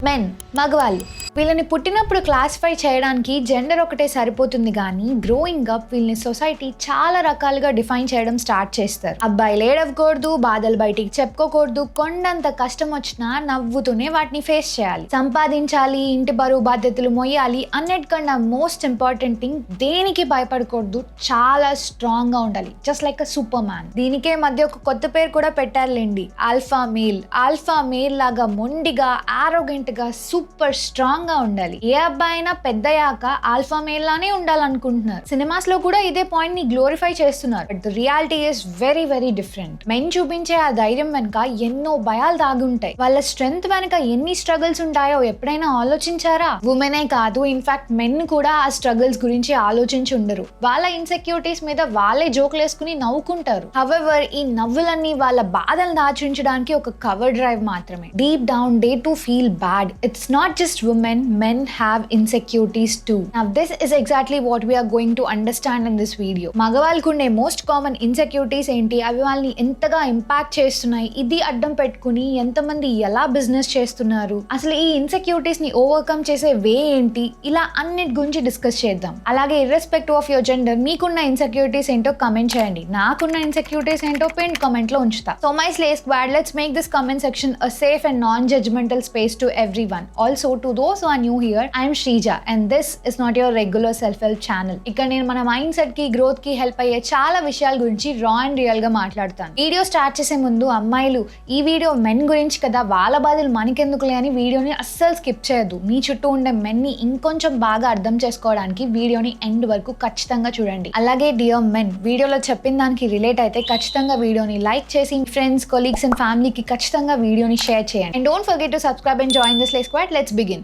Men మగవాళ్ళు వీళ్ళని పుట్టినప్పుడు క్లాసిఫై చేయడానికి జెండర్ ఒకటే సరిపోతుంది కానీ గ్రోయింగ్ అప్ వీళ్ళని సొసైటీ చాలా రకాలుగా డిఫైన్ చేయడం స్టార్ట్ చేస్తారు. అబ్బాయిలు ఏడవకూడదు, బాధలు బయటికి చెప్పుకోకూడదు, కొండంత కష్టం వచ్చినా నవ్వుతూనే వాటిని ఫేస్ చేయాలి, సంపాదించాలి, ఇంటి బరువు బాధ్యతలు మొయ్యాలి, అన్నిటికన్నా మోస్ట్ ఇంపార్టెంట్ థింగ్ దేనికి భయపడకూడదు, చాలా స్ట్రాంగ్ గా ఉండాలి, just like a super man. దీనికే మధ్య ఒక కొత్త పేరు కూడా పెట్టారులేండి, ఆల్ఫా మేల్. ఆల్ఫా మేల్ లాగా మొండిగా ఆరోగెంట్ గా సూపర్ స్ట్రాంగ్ గా ఉండాలి. ఏ అబ్బాయి అయినా పెద్దయ్యాక ఆల్ఫా మేల్ లానే ఉండాలనుకుంటున్నారు. సినిమాస్ లో కూడా ఇదే పాయింట్ ని గ్లోరిఫై చేస్తున్నారు. But the reality is very very different. Men చూపించే ఆ ధైర్యం వెనుక ఎన్నో భయాలు దాగి ఉంటాయి. వాళ్ళ స్ట్రెంగ్త్ వెనుక ఎన్ని స్ట్రగుల్స్ ఉంటాయో ఎప్పుడైనా ఆలోచించారా? ఉమెనే కాదు, ఇన్ఫాక్ట్ మెన్ కూడా ఆ స్ట్రగుల్స్ గురించి ఆలోచించి ఉండరు. వాళ్ళ ఇన్సెక్యూరిటీస్ మీద వాళ్ళే జోకులు వేసుకుని నవ్వుకుంటారు. హవెవర్ ఈ నవ్వులన్నీ వాళ్ళ బాధలు దాచుంచడానికి ఒక కవర్ డ్రైవ్ మాత్రమే. Deep down they to feel bad. It's not just women, men have insecurities too. Now this is exactly what we are going to understand in this video. మగవాళ్ళకు ఉండే మోస్ట్ కామన్ ఇన్సెక్యూరిటీస్ ఏంటి, అవి వాళ్ళని ఎంతగా impact చేస్తున్నాయి, ఇది అడ్డం పెట్టుకుని ఎంతమంది ఎలా బిజినెస్ చేస్తున్నారు, అసలు ఈ ఇన్సెక్యూరిటీస్ ని ఓవర్కమ్ చేసే వే ఏంటి, ఇలా అన్నిటి గురించి డిస్కస్ చేద్దాం. అలాగే ఇర్రెస్పెక్టివ్ ఆఫ్ యువర్ జెండర్ మీకున్న ఇన్సెక్యూరిటీస్ ఏంటో కమెంట్ చేయండి. నాకున్న ఇన్సెక్యూరిటీస్ ఏంటో పిన్ కామెంట్ లో ఉంచుతా. So my slay squad, let's make this comment section a safe and non-judgmental space to everyone. Also to those who are new here, I am Shrija and this is not your regular self-help channel. ఇక్కడ నేను మన mind set కి growth కి help అయ్యే చాలా విషయాల గురించి రా అండ్ రియల్ గా మాట్లాడతాను. వీడియో స్టార్ట్ చేసే ముందు అమ్మాయిలు, ఈ వీడియో మెన్ గురించి కదా, వాళ్ళ బాధలు మనకెందుకులే అని వీడియోని అస్సలు స్కిప్ చేయొద్దు. మీ చుట్టూ ఉండే మెన్ ని ఇంకొంచెం బాగా అర్థం చేసుకోవడానికి వీడియోని ఎండ్ వరకు ఖచ్చితంగా చూడండి. అలాగే డియర్ మెన్, వీడియోలో చెప్పిన దానికి రిలేట్ అయితే ఖచ్చితంగా వీడియోని లైక్ చేసి ఫ్రెండ్స్, కొలీగ్స్ అండ్ ఫ్యామిలీకి ఖచ్చితంగా వీడియోని షేర్ చేయండి. And don't forget to subscribe and join this squad. Let's begin.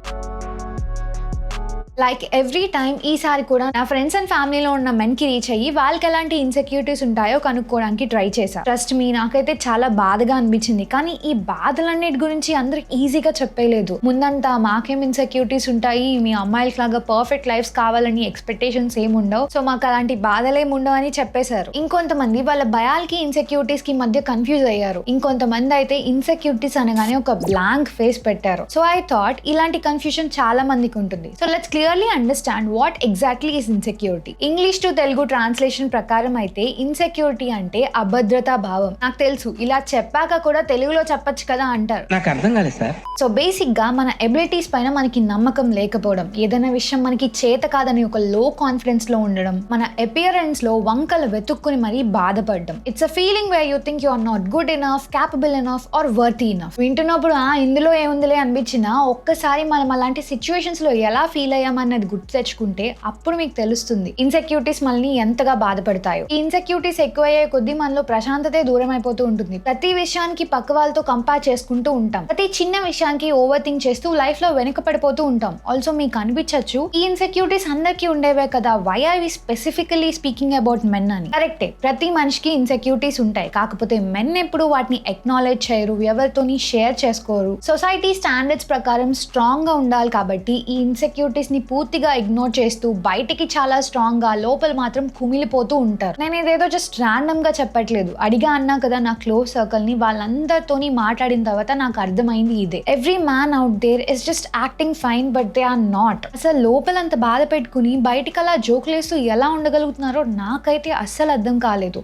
Like every time ఈసారి కూడా నా ఫ్రెండ్స్ అండ్ ఫ్యామిలీలో ఉన్న మెన్ కి రీచ్ అయ్యి వాళ్ళకి ఎలాంటి ఇన్సెక్యూరిటీస్ ఉంటాయో కనుక్కోవడానికి ట్రై చేశా. ట్రస్ట్ మీ, నాకైతే చాలా బాధగా అనిపించింది. కానీ ఈ బాధలన్నిటి గురించి అందరికి ఈజీగా చెప్పలేదు. ముందంతా మాకేం ఇన్సెక్యూరిటీస్ ఉంటాయి, మీ అమ్మాయిలకి లాగా పర్ఫెక్ట్ లైఫ్స్ కావాలని ఎక్స్పెక్టేషన్స్ ఏమి ఉండవు, సో మాకు అలాంటి బాధలేం ఉండవు అని చెప్పేశారు. ఇంకొంతమంది వాళ్ళ భయాలకి ఇన్సెక్యూరిటీస్ కి మధ్య కన్ఫ్యూజ్ అయ్యారు. ఇంకొంతమంది అయితే ఇన్సెక్యూరిటీస్ అనగానే ఒక బ్లాంక్ ఫేస్ పెట్టారు. సో ఐ థాట్ ఇలాంటి కన్ఫ్యూజన్ చాలా మందికి ఉంటుంది. So let's clearly understand what exactly is insecurity. English to Telugu translation ప్రకారం అయితే ఇన్సెక్యూరిటీ అంటే అభద్రతా భావం. నాకు తెలుసు, ఇలా చెప్పాక కూడా తెలుగులో చెప్పొచ్చు కదా అంటారు. నాకు అర్థం కాలేదు సార్. సో బేసిక్ గా మన ఎబిలిటీస్ పైన మనకి నమ్మకం లేకపోవడం, ఏదైనా విషయం మనకి చేత కాదని ఒక లో కాన్ఫిడెన్స్ లో ఉండడం, మన అపియరెన్స్ లో వంకలు వెతుక్కుని మరీ బాధపడడం. It's a feeling where you think you are not good enough, capable enough or worthy enough. వింటున్నప్పుడు ఇందులో ఏముందిలే అనిపించినా ఒక్కసారి మనం అలాంటి సిచ్యువేషన్స్ లో ఎలా ఫీల్ అయ్యాం అన్నది గుర్తు తెచ్చుకుంటే అప్పుడు మీకు తెలుస్తుంది ఇన్సెక్యూరిటీస్ మనల్ని ఎంతగా బాధపడతాయో. ఈ ఇన్సెక్యూరిటీస్ ఎక్కువయ్యే కొద్దీ మనలో ప్రశాంతతే దూరం అయిపోతూ ఉంటుంది. ప్రతి విషయానికి పక్క వాళ్ళతో కంపేర్ చేసుకుంటూ ఉంటాం. ప్రతి చిన్న విషయానికి ఓవర్ థింక్ చేస్తూ లైఫ్ లో వెనుకపడిపోతూ ఉంటాం. ఆల్సో మీకు అనిపించచ్చు, ఈ ఇన్సెక్యూరిటీస్ అందరికీ ఉండేవే కదా, why are we specifically speaking about men అని. కరెక్టే, ప్రతి మనిషికి ఇన్సెక్యూరిటీస్ ఉంటాయి. కాకపోతే మెన్ ఎప్పుడు వాటిని ఎక్నాలెడ్జ్ చేయరు, ఎవరితోని షేర్ చేసుకోరు. సొసైటీ స్టాండర్డ్స్ ప్రకారం స్ట్రాంగ్ గా ఉండాలి కాబట్టి ఈ ఇన్సెక్యూరిటీస్ ని పూర్తిగా ఇగ్నోర్ చేస్తూ బయటికి చాలా స్ట్రాంగ్ గా, లోపల మాత్రం కుమిలిపోతూ ఉంటారు. నేను ఇదేదో జస్ట్ ర్యాండమ్ గా చెప్పట్లేదు. అడిగా అన్నా కదా నా క్లోజ్ సర్కిల్ ని, వాళ్ళందరితోని మాట్లాడిన తర్వాత నాకు అర్థమైంది ఇదే. Every man out there is just acting fine but they are not. అసలు లోపల అంత బాధ పెట్టుకుని బయటికి అలా జోకులేస్తూ ఎలా ఉండగలుగుతున్నారో నాకైతే అస్సలు అర్థం కాలేదు.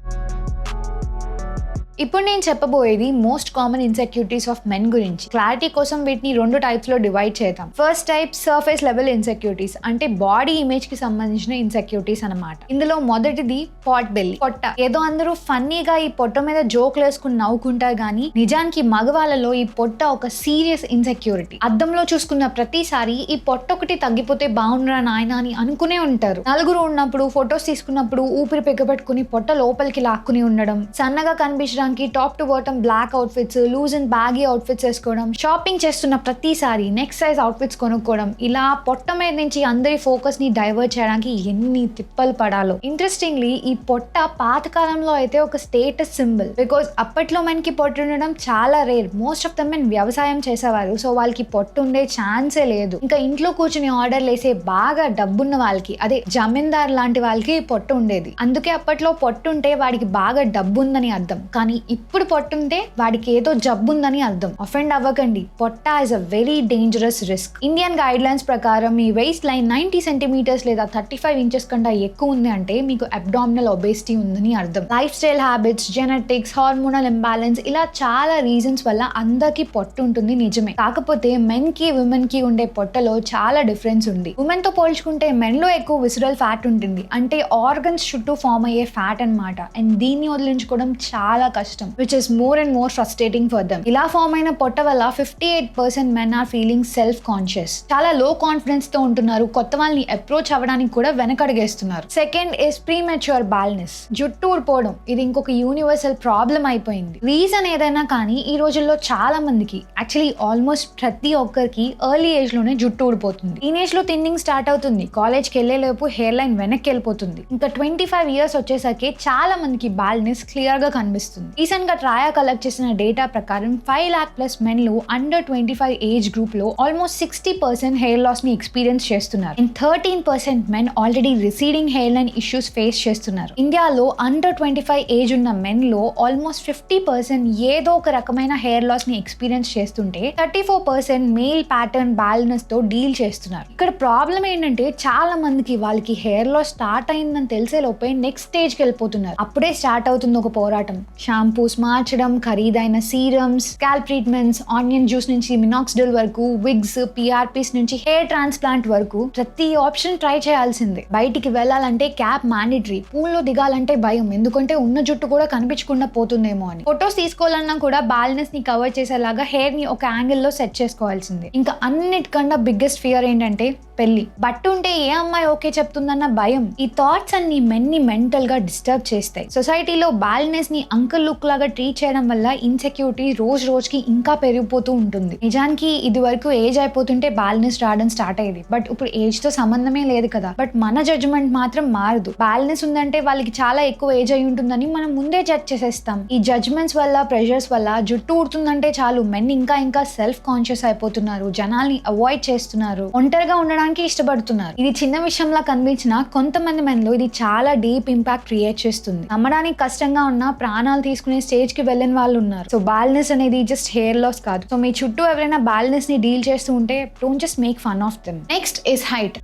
ఇప్పుడు నేను చెప్పబోయేది most common insecurities of men గురించి. క్లారిటీ కోసం వీటిని రెండు టైప్స్ లో డివైడ్ చేద్దాం. First type surface level insecurities, అంటే బాడీ ఇమేజ్ కి సంబంధించిన ఇన్సెక్యూరిటీస్ అన్నమాట. ఇందులో మొదటిది పాట్ బెల్లీ, పొట్ట. ఏదో అందరూ ఫన్నీగా ఈ పొట్ట మీద జోక్లు వేసుకుని నవ్వుకుంటారు కానీ నిజానికి మగవాళ్ళలో ఈ పొట్ట ఒక సీరియస్ ఇన్సెక్యూరిటీ. అద్దంలో చూసుకున్న ప్రతిసారి ఈ పొట్ట ఒకటి తగ్గిపోతే బాగుండరా నాయన అని అనుకునే ఉంటారు. నలుగురు ఉన్నప్పుడు, ఫొటోస్ తీసుకున్నప్పుడు ఊపిరి పెట్టుకుని పొట్ట లోపలికి లాక్కుని ఉండడం, సన్నగా కనిపించడానికి top to bottom black outfits, loose and baggy outfits వేసుకోవడం, షాపింగ్ చేస్తున్న ప్రతిసారి నెక్స్ట్ సైజ్ అవుట్ఫిట్స్ కొనుక్కోవడం, ఇలా పొట్ట మీద నుంచి అందరి ఫోకస్ ని డైవర్ట్ చేయడానికి ఎన్ని తిప్పలు పడాలో. ఇంట్రెస్టింగ్లీ ఈ పొట్ట పాతకాలంలో అయితే ఒక స్టేటస్ సింబల్. బికాజ్ అప్పట్లో మనకి పొట్ట ఉండడం చాలా rare. Most of the men వ్యవసాయం చేసేవారు, సో వాళ్ళకి పొట్ట ఉండే ఛాన్సే లేదు. ఇంకా ఇంట్లో కూర్చుని ఆర్డర్లు వేసే బాగా డబ్బున్న వాళ్ళకి, అదే జమీందార్ లాంటి వాళ్ళకి పొట్ట ఉండేది. అందుకే అప్పట్లో పొట్ట ఉంటే వాడికి బాగా డబ్బు ఉందని అర్థం. కానీ కానీ ఇప్పుడు పొట్టుంటే వాడికి ఏదో జబ్బు ఉందని అర్థం. అఫెండ్ అవ్వకండి, పొట్ట is a very dangerous risk. Indian guide lines ప్రకారం మీ వెయిస్ట్ లైన్ 90 సెంటీమీటర్స్ లేదా 35 ఇంచెస్ కంటే ఎక్కువ ఉంది అంటే మీకు అబ్డామినల్ ఒబేసిటీ ఉందని అర్థం. Life style habits, genetics, hormonal imbalance ఇలా చాలా రీజన్స్ వల్ల అందరికీ పొట్టు ఉంటుంది నిజమే. కాకపోతే మెన్ కి విమెన్ కి ఉండే పొట్టలో చాలా డిఫరెన్స్ ఉంది. ఉమెన్ తో పోల్చుకుంటే మెన్ లో ఎక్కువ విసరల్ ఫ్యాట్ ఉంటుంది, అంటే ఆర్గన్స్ చుట్టూ ఫామ్ అయ్యే ఫ్యాట్ అన్నమాట. అండ్ దీన్ని వదిలించుకోవడం చాలా కష్టం, which is more and more frustrating for them. ఇలా ఫామ్ అయిన పొట్ట వల్ల 58% men are feeling self conscious, చాలా లో కాన్ఫిడెన్స్ తో ఉంటున్నారు, కొత్త వాళ్ళని అప్రోచ్ అవ్వడానికి కూడా వెనకడుగేస్తున్నారు. సెకండ్ ఇస్ ప్రీమెచ్యూర్ బాల్నెస్, జుట్టు ఊడిపోవడం. ఇది ఇంకొక యూనివర్సల్ ప్రాబ్లం అయిపోయింది. రీజన్ ఏదైనా కానీ ఈ రోజుల్లో చాలా మందికి, యాక్చువల్లీ ఆల్మోస్ట్ ప్రతి ఒక్కరికి ఎర్లీ ఏజ్ లోనే జుట్టు ఊడిపోతుంది. టీనేజ్ లో థిన్నింగ్ స్టార్ట్ అవుతుంది, కాలేజ్కి వెళ్లేలోపు హెయిర్ లైన్ వెనక్కి వెళ్ళిపోతుంది. ఇంకా 25 ఇయర్స్ వచ్చేసరికి చాలా మందికి బాల్నెస్ క్లియర్ గా కనిపిస్తుంది. రీసెంట్ గా ట్రయా కలెక్ట్ చేసిన డేటా ప్రకారం 5 lakh ప్లస్ మెన్ లో అండర్ 25 ఏజ్ గ్రూప్ లో ఆల్మోస్ట్ 60% హెయిర్ లాస్ ని ఎక్స్పీరియన్స్ చేస్తున్నారు. And 13% men already receding hair line issues face చేస్తున్నారు. ఇండియాలో అండర్ 25 ఏజ్ ఉన్న మెన్ లో ఆల్మోస్ట్ 50% ఏదో ఒక రకమైన హెయిర్ లాస్ ని ఎక్స్పీరియన్స్ చేస్తుంటే 34% మేల్ ప్యాటర్న్ బాల్నెస్ తో డీల్ చేస్తున్నారు. ఇక్కడ ప్రాబ్లం ఏంటంటే చాలా మందికి వాళ్ళకి హెయిర్ లాస్ స్టార్ట్ అయిందని తెలిసే లోపే నెక్స్ట్ స్టేజ్ కి వెళ్ళిపోతున్నారు. అప్పుడే స్టార్ట్ అవుతుంది ఒక పోరాటం. షాంపూస్ మార్చడం, ఖరీదైన serums, scalp treatments, onion juice నుంచి మినాక్సిడిల్ వరకు, విగ్స్, పిఆర్పీస్ నుంచి హెయిర్ ట్రాన్స్ప్లాంట్ వరకు ప్రతి ఆప్షన్ ట్రై చేయాల్సిందే. బయటికి వెళ్ళాలంటే క్యాప్ మ్యాండేటరీ, పూల్లో దిగాలంటే భయం, ఎందుకంటే ఉన్న జుట్టు కూడా కనిపించకుండా పోతుందేమో అని. ఫొటోస్ తీసుకోవాలన్నా కూడా బాల్నెస్ ని కవర్ చేసేలాగా హెయిర్ ని ఒక యాంగిల్ లో సెట్ చేసుకోవాల్సిందే. ఇంకా అన్నిటికన్నా బిగ్గెస్ట్ ఫియర్ ఏంటంటే పెళ్లి. బట్టు ఉంటే ఏ అమ్మాయి ఓకే చెప్తుందన్న భయం. ఈ థాట్స్ అన్ని మెన్ ని మెంటల్ గా డిస్టర్బ్ చేస్తాయి. సొసైటీలో బాల్నెస్ ని అంకుల్ లుక్ లాగా ట్రీట్ చేయడం వల్ల ఇన్సెక్యూరిటీ రోజు రోజుకి ఇంకా పెరిగిపోతూ ఉంటుంది. నిజానికి ఇది వరకు ఏజ్ అయిపోతుంటే బాల్నెస్ రావడం స్టార్ట్ అయ్యేది, బట్ ఇప్పుడు ఏజ్ తో సంబంధమే లేదు కదా. బట్ మన జడ్జ్మెంట్ మాత్రం మారదు. బాల్నెస్ ఉందంటే వాళ్ళకి చాలా ఎక్కువ ఏజ్ అయి ఉంటుందని మనం ముందే జడ్జ్ చేసేస్తాం. ఈ జడ్జ్మెంట్స్ వల్ల, ప్రెషర్స్ వల్ల జుట్టు ఊడుతుందంటే చాలు మెన్ ఇంకా సెల్ఫ్ కాన్షియస్ అయిపోతున్నారు, జనాల్ని అవాయిడ్ చేస్తున్నారు, ఒంటరిగా ఉండడానికి ఇష్టపడుతున్నారు. ఇది చిన్న విషయంలా కనిపించినా కొంతమంది మెన్లో ఇది చాలా డీప్ ఇంపాక్ట్ క్రియేట్ చేస్తుంది. నమ్మడానికి కష్టంగా ఉన్న ప్రాణాలు తీసుకునే స్టేజ్ కి వెళ్ళిన వాళ్ళు ఉన్నారు. సో బాల్నెస్ అనేది జస్ట్ హెయిర్ లాస్ కాదు. సో మీ చుట్టూ ఎవరైనా బాల్నెస్ ని డీల్ చేస్తూ ఉంటే don't just make fun of them. Next is height.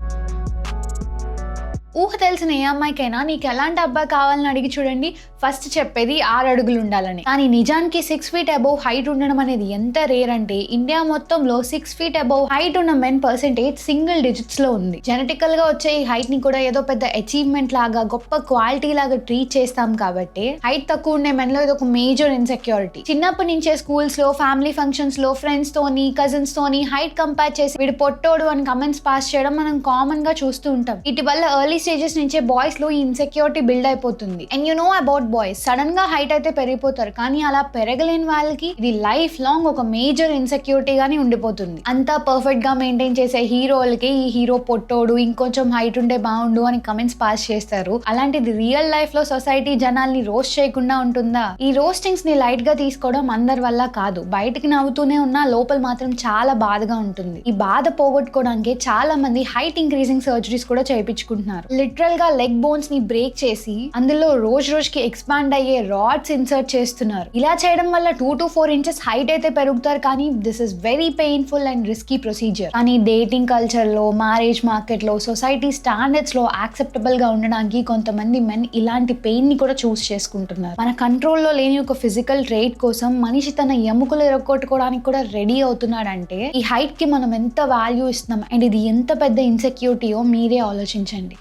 ఊహ తెలిసిన ఏ అమ్మాయికైనా నీకు ఎలాంటి అబ్బాయి కావాలని అడిగి చూడండి, ఫస్ట్ చెప్పేది 6 అడుగులు ఉండాలని. కానీ నిజానికి 6 feet అబౌవ్ హైట్ ఉండడం అనేది ఎంత రేర్ అంటే ఇండియా మొత్తంలో 6 feet అబౌవ్ హైట్ ఉన్న మెన్ పర్సెంటేజ్ సింగిల్ డిజిట్స్ లో ఉంది. జెనెటికల్ గా వచ్చే ఈ హైట్ ని కూడా ఏదో పెద్ద అచీవ్మెంట్ లాగా, గొప్ప క్వాలిటీ లాగా ట్రీట్ చేస్తాం కాబట్టి హైట్ తక్కువ ఉండే మెన్ లో ఇది ఒక మేజర్ ఇన్సెక్యూరిటీ. చిన్నప్పటి నుంచే స్కూల్స్ లో, ఫ్యామిలీ ఫంక్షన్స్ లో ఫ్రెండ్స్ తోని, కజిన్స్ తోని హైట్ కంపేర్ చేసి వీడు పొట్టోడు అని కమెంట్స్ పాస్ చేయడం మనం కామన్ గా చూస్తూ ఉంటాం. వీటి వల్ల ఎర్లీ స్టేజెస్ నుంచే బాయ్స్ లో ఈ ఇన్సెక్యూరిటీ బిల్డ్ అయిపోతుంది. And you know about boys, sudden గా హైట్ అయితే పెరిగిపోతారు, కానీ అలా పెరగలేని వాళ్ళకి ఇది లైఫ్ లాంగ్ ఒక మేజర్ ఇన్సెక్యూరిటీ గానీ ఉండిపోతుంది. అంతా పర్ఫెక్ట్ గా మెయింటైన్ చేసే హీరోలకి ఈ హీరో పొట్టోడు, ఇంకొంచెం హైట్ ఉంటే బాగుండు అని కమెంట్స్ పాస్ చేస్తారు. అలాంటిది రియల్ లైఫ్ లో సొసైటీ జనాల్ని రోస్ట్ చేయకుండా ఉంటుందా? ఈ రోస్టింగ్స్ ని లైట్ గా తీసుకోవడం అందరి వల్ల కాదు. బయటికి నవ్వుతూనే ఉన్నా లోపల మాత్రం చాలా బాధగా ఉంటుంది. ఈ బాధ పోగొట్టుకోవడానికి చాలా మంది హైట్ ఇంక్రీజింగ్ సర్జరీస్ కూడా చేయించుకుంటున్నారు. లిటరల్ గా లెగ్ బోన్స్ ని బ్రేక్ చేసి అందులో రోజు రోజుకి ఎక్స్పాండ్ అయ్యే రాడ్స్ ఇన్సర్ట్ చేస్తున్నారు. ఇలా చేయడం వల్ల 2 to 4 inches హైట్ అయితే పెరుగుతారు, కానీ this is very painful and risky procedure. కానీ డేటింగ్ కల్చర్ లో, మ్యారేజ్ మార్కెట్ లో, సొసైటీ స్టాండర్డ్స్ లో యాక్సెప్టబుల్ గా ఉండడానికి కొంతమంది మెన్ ఇలాంటి పెయిన్ ని కూడా చూస్ చేసుకుంటున్నారు. మన కంట్రోల్లో లేని ఒక ఫిజికల్ ట్రేట్ కోసం మనిషి తన ఎముకలు ఎరగొట్టుకోవడానికి కూడా రెడీ అవుతున్నాడంటే ఈ హైట్ కి మనం ఎంత వాల్యూ ఇస్తున్నాం అండ్ ఇది ఎంత పెద్ద ఇన్సెక్యూరిటీయో మీరే ఆలోచించండి.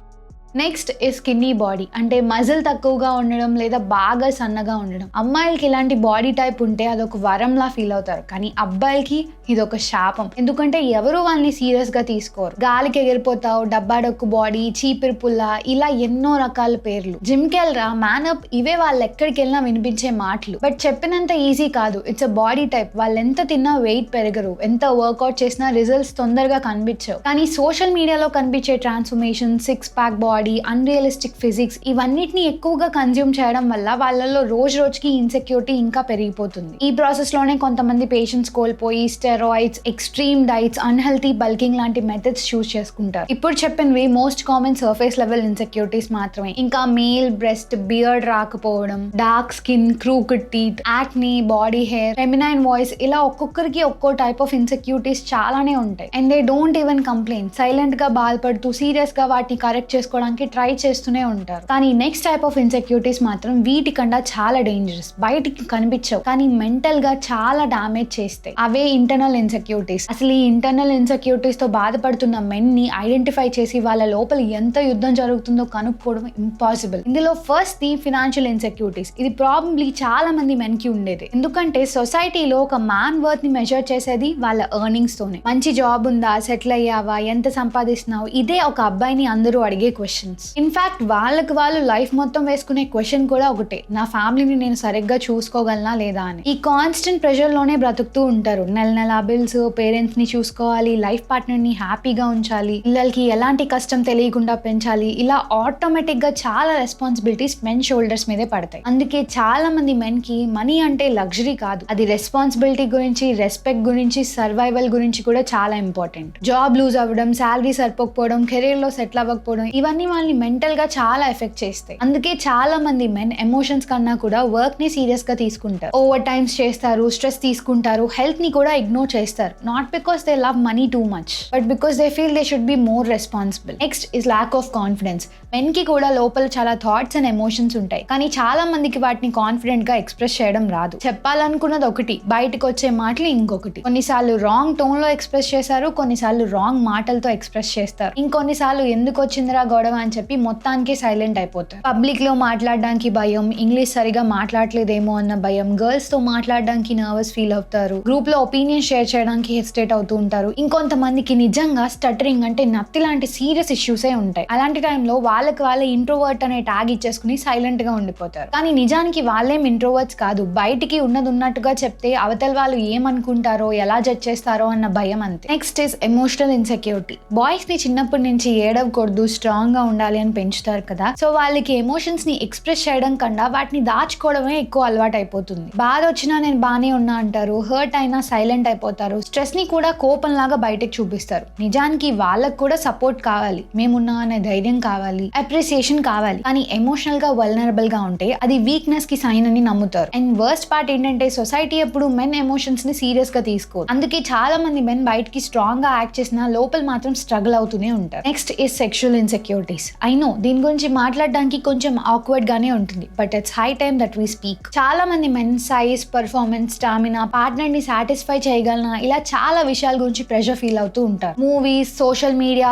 నెక్స్ట్ స్కిన్నీ బాడీ, అంటే మజిల్ తక్కువగా ఉండడం లేదా బాగా సన్నగా ఉండడం. అమ్మాయిలకి ఇలాంటి బాడీ టైప్ ఉంటే అదొక వరంలా ఫీల్ అవుతారు, కానీ అబ్బాయిలకి ఇదొక శాపం. ఎందుకంటే ఎవరు వాళ్ళని సీరియస్ గా తీసుకోరు. గాలికి ఎగిరిపోతావు, డబ్బాడొక్కు బాడీ, చీపిరి పుల్ల, ఇలా ఎన్నో రకాల పేర్లు. జిమ్ కి వెళ్ళరా, మ్యానప్, ఇవే వాళ్ళు ఎక్కడికి వెళ్ళినా వినిపించే మాటలు. బట్ చెప్పినంత ఈజీ కాదు. It's a body type. వాళ్ళు ఎంత తిన్నా వెయిట్ పెరగరు, ఎంత వర్కౌట్ చేసినా రిజల్ట్స్ తొందరగా కనిపించవు. కానీ సోషల్ మీడియాలో కనిపించే transformation, 6 pack body, body, unrealistic physics ఇవన్నిటిని ఎక్కువగా కన్జ్యూమ్ చేయడం వల్ల వాళ్ళలో రోజు రోజుకి ఇన్సెక్యూరిటీ ఇంకా పెరిగిపోతుంది. ఈ ప్రాసెస్ లోనే కొంతమంది పేషెంట్స్ కోల్పోయి steroids, extreme diets, unhealthy bulking లాంటి మెథడ్స్ చూస్ చేసుకుంటారు. ఇప్పుడు చెప్పినవి most common surface level insecurities మాత్రమే. ఇంకా మేల్ బ్రెస్ట్, బియర్డ్ రాకపోవడం, dark skin, crooked teeth, acne, body hair, feminine voice, ఇలా ఒక్కొక్కరికి ఒక్కో టైప్ ఆఫ్ ఇన్సెక్యూరిటీస్ చాలానే ఉంటాయి. And they don't even complain. Silent గా బాధపడుతూ సీరియస్ గా వాటిని కరెక్ట్ చేసుకోవడానికి ట్రై చేస్తూనే ఉంటారు. కానీ నెక్స్ట్ టైప్ ఆఫ్ ఇన్సెక్యూరిటీస్ మాత్రం వీటికన్నా చాలా డేంజరస్. బయటికి కనిపించవు కానీ మెంటల్ గా చాలా డామేజ్ చేస్తాయి. అవే ఇంటర్నల్ ఇన్సెక్యూరిటీస్. అసలు ఈ ఇంటర్నల్ ఇన్సెక్యూరిటీస్ తో బాధపడుతున్న మెన్ ని ఐడెంటిఫై చేసి వాళ్ళ లోపల ఎంత యుద్ధం జరుగుతుందో కనుక్కోవడం ఇంపాసిబుల్. ఇందులో ఫస్ట్ ది ఫినాన్షియల్ ఇన్సెక్యూరిటీస్. ఇది ప్రాబబ్లీ చాలా మంది మెన్ కి ఉండేది. ఎందుకంటే సొసైటీలో ఒక మ్యాన్ వర్త్ ని మెజర్ చేసేది వాళ్ళ ఎర్నింగ్స్ తోనే. మంచి జాబ్ ఉందా, సెటిల్ అయ్యావా, ఎంత సంపాదిస్తున్నావు, ఇదే ఒక అబ్బాయిని అందరూ అడిగే క్వశ్చన్స్. ఇన్ఫాక్ట్ వాళ్ళకి వాళ్ళు లైఫ్ మొత్తం వేసుకునే క్వశ్చన్ కూడా ఒకటే, నా ఫ్యామిలీని నేను సరిగ్గా చూసుకోగలనా లేదా అని. ఈ కాన్స్టెంట్ ప్రెషర్ లోనే బ్రతుకుతూ ఉంటారు. నెల నెల బిల్స్, పేరెంట్స్ ని చూసుకోవాలి, లైఫ్ పార్ట్నర్ ని హ్యాపీగా ఉంచాలి, పిల్లలకి ఎలాంటి కష్టం తెలియకుండా పెంచాలి. ఇలా ఆటోమేటిక్ గా చాలా రెస్పాన్సిబిలిటీస్ మెన్ షోల్డర్స్ మీదే పడతాయి. అందుకే చాలా మంది మెన్ కి మనీ అంటే లగ్జరీ కాదు, అది రెస్పాన్సిబిలిటీ గురించి, రెస్పెక్ట్ గురించి, సర్వైవల్ గురించి కూడా చాలా ఇంపార్టెంట్. జాబ్ లూజ్ అవ్వడం, శాలరీ సరిపోకపోవడం, కెరీర్ లో సెటిల్ అవ్వకపోవడం, ఇవన్నీ వాళ్ళని మెంటల్ గా చాలా ఎఫెక్ట్ చేస్తాయి. అందుకే చాలా మంది మెన్ ఎమోషన్స్ కన్నా కూడా వర్క్ ని సీరియస్ గా తీసుకుంటారు. ఓవర్ టైమ్స్ చేస్తారు, స్ట్రెస్ తీసుకుంటారు, హెల్త్ ని కూడా ఇగ్నోర్ చేస్తారు. Not because they love money too much, but because they feel they should be more responsible. Next is lack of confidence. Men కి కూడా లోపల చాలా థాట్స్ అండ్ ఎమోషన్స్ ఉంటాయి, కానీ చాలా మందికి వాటిని కాన్ఫిడెంట్ గా ఎక్స్ప్రెస్ చేయడం రాదు. చెప్పాలనుకున్నది ఒకటి, బయటకు వచ్చే మాటలు ఇంకొకటి. కొన్నిసార్లు రాంగ్ టోన్ లో ఎక్స్ప్రెస్ చేశారు, కొన్నిసార్లు రాంగ్ మాటలతో ఎక్స్ప్రెస్ చేస్తారు, ఇంకొన్నిసార్లు ఎందుకు వచ్చిందిరా గొడవ అని చెప్పి మొత్తానికి సైలెంట్ అయిపోతారు. పబ్లిక్ లో మాట్లాడడానికి భయం, ఇంగ్లీష్ సరిగా మాట్లాడలేదేమో అన్న భయం, గర్ల్స్ తో మాట్లాడడానికి నర్వస్ ఫీల్ అవుతారు, గ్రూప్ లో ఒపీనియన్ షేర్ చేయడానికి హెసిటేట్ అవుతూ ఉంటారు. ఇంకొంతమందికి నిజంగా స్టటరింగ్ అంటే నత్తి లాంటి సీరియస్ ఇష్యూసే ఉంటాయి. అలాంటి టైంలో వాళ్ళకి వాళ్ళే ఇంట్రోవర్ట్ అనే ట్యాగ్ ఇచ్చేసుకుని సైలెంట్ గా ఉండిపోతారు. కానీ నిజానికి వాళ్ళేం ఇంట్రోవర్ట్స్ కాదు, బయటికి ఉన్నది ఉన్నట్టుగా చెప్తే అవతల వాళ్ళు ఏమనుకుంటారో, ఎలా జడ్జ్ చేస్తారో అన్న భయం అంతే. Next is emotional insecurity. Boys ని చిన్నప్పటి నుంచి ఏడవకూడదు, స్ట్రాంగ్ గా ఉండాలి అని పెంచుతారు కదా, సో వాళ్ళకి ఎమోషన్స్ ని ఎక్స్ప్రెస్ చేయడం కన్నా వాటిని దాచుకోవడమే ఎక్కువ అలవాటు అయిపోతుంది. బాధ వచ్చినా నేను బానే ఉన్నా అంటారు, హర్ట్ అయినా సైలెంట్ అయిపోతారు, స్ట్రెస్ ని కూడా కోపంలాగా బయటకు చూపిస్తారు. నిజానికి వాళ్ళకు కూడా సపోర్ట్ కావాలి, మేమున్నా అనే ధైర్యం కావాలి, అప్రిసియేషన్ కావాలి. కానీ ఎమోషనల్ గా వల్నరబుల్ గా ఉంటే అది వీక్నెస్ కి సైన్ అని నమ్ముతారు. అండ్ వర్స్ట్ పార్ట్ ఏంటంటే సొసైటీ ఎప్పుడు మెన్ ఎమోషన్స్ ని సీరియస్ గా తీసుకోదు. అందుకే చాలా మంది మెన్ బయటకి స్ట్రాంగ్ గా యాక్ట్ చేసినా లోపల మాత్రం స్ట్రగుల్ అవుతూనే ఉంటారు. Next is sexual insecurities. I know దీని గురించి మాట్లాడడానికి కొంచెం ఆక్వర్డ్ గానే ఉంటుంది, but it's high time that we speak. చాలా మంది men size, performance, stamina, partner ని సాటిస్ఫై చేయగలనా, ఇలా చాలా విషయాల గురించి ప్రెషర్ ఫీల్ అవుతూ ఉంటారు. Movies, social media,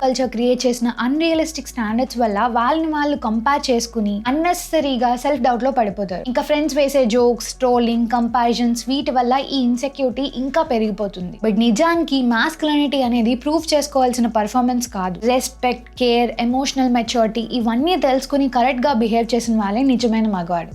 culture create చేసిన అన్రియలిస్టిక్ స్టాండర్డ్స్ వల్ల వాళ్ళని వాళ్ళు కంపేర్ చేసుకుని అన్నెసరీగా సెల్ఫ్ డౌట్ లో పడిపోతారు. ఇంకా ఫ్రెండ్స్ వేసే జోక్స్, ట్రోలింగ్, కంపారిజన్స్, వీటి వల్ల ఈ ఇన్సెక్యూరిటీ ఇంకా పెరిగిపోతుంది. బట్ నిజానికి మాస్కులినిటీ అనేది ప్రూవ్ చేసుకోవాల్సిన పర్ఫార్మెన్స్ కాదు. రెస్పెక్ట్, కేర్, ఎమోషనల్ మెచ్యూరిటీ ఇవన్నీ తెలుసుకుని కరెక్ట్ గా బిహేవ్ చేసిన వాళ్ళే నిజమైన మగవాడు.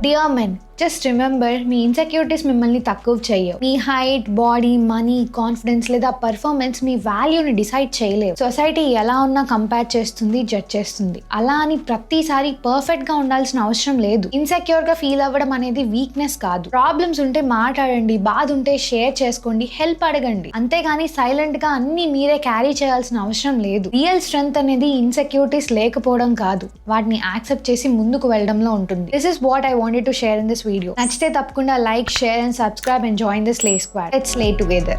డియర్ మెన్, జస్ట్ రిమెంబర్, మీ ఇన్సెక్యూరిటీస్ మిమ్మల్ని తక్కువ చేయవు. మీ హైట్, బాడీ, మనీ, కాన్ఫిడెన్స్ లేదా పర్ఫార్మెన్స్ మీ వాల్యూని డిసైడ్ చేయలేవు. సొసైటీ ఎలా ఉన్నా కంపేర్ చేస్తుంది, జడ్జ్ చేస్తుంది. అలా అని ప్రతిసారి పర్ఫెక్ట్ గా ఉండాల్సిన అవసరం లేదు. ఇన్సెక్యూర్ గా ఫీల్ అవ్వడం అనేది వీక్నెస్ కాదు. ప్రాబ్లమ్స్ ఉంటే మాట్లాడండి, బాధ ఉంటే షేర్ చేసుకోండి, హెల్ప్ అడగండి. అంతేగాని సైలెంట్ గా అన్ని మీరే క్యారీ చేయాల్సిన అవసరం లేదు. రియల్ స్ట్రెంగ్త్ అనేది ఇన్సెక్యూరిటీస్ లేకపోవడం కాదు, వాటిని యాక్సెప్ట్ చేసి ముందుకు వెళ్ళడంలో ఉంటుంది. This is what I wanted to share in this video. నచ్చితే తప్పకుండా like, share and subscribe and join the Slay Squad. Let's slay together.